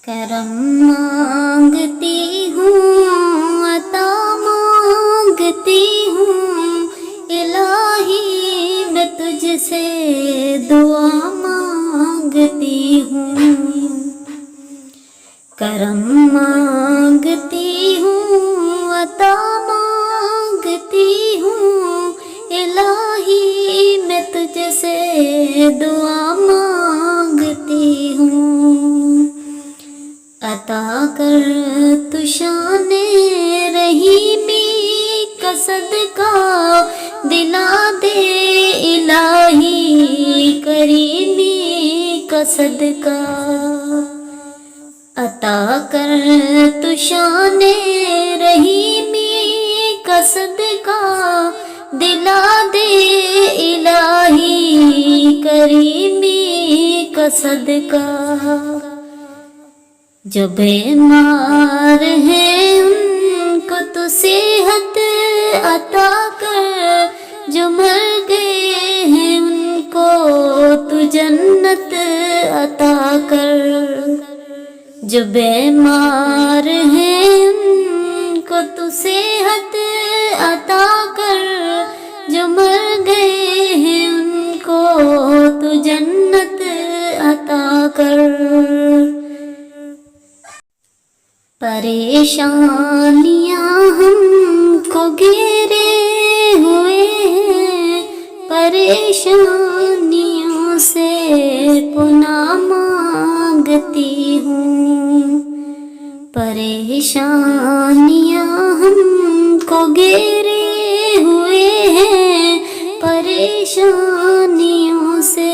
کرم مانگتی ہوں، عطا مانگتی ہوں، الہی میں تجھ سے دعا مانگتی ہوں۔ کرم مانگتی ہوں، عطا مانگتی ہوں، الہی میں تجھ سے دعا مانگتی ہوں۔ عطا کر تو شان رحیمی کا صدقہ، دلا دے الہی کریمی کا صدقہ۔ عطا کر تو شان رحیمی کا صدقہ، دلا دے الہی کریمی کا صدقہ۔ جو بیمار ہیں ان کو تو صحت عطا کر، جو مر گئے ہیں ان کو تو جنت عطا کر۔ جو بیمار ہیں ان کو تو صحت عطا کر، جو مر گئے ہیں ان کو تو جنت عطا کر۔ پریشانیاں ہم کو گھیرے ہوئے ہیں، پریشانیوں سے پناہ مانگتی ہوں۔ پریشانیاں ہم کو گھیرے ہوئے ہیں، پریشانیوں سے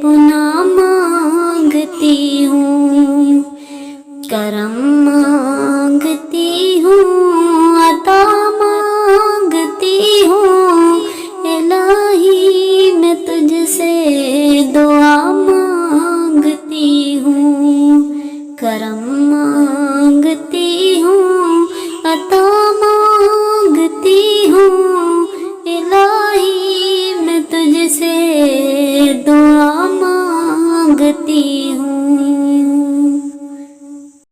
پناہ مانگتی ہوں۔ کرم مانگتی ہوں، عطا مانگتی ہوں، الہی میں تجھ سے دعا مانگتی ہوں۔ کرم مانگتی ہوں، عطا مانگتی ہوں، الہی میں تجھ سے دعا مانگتی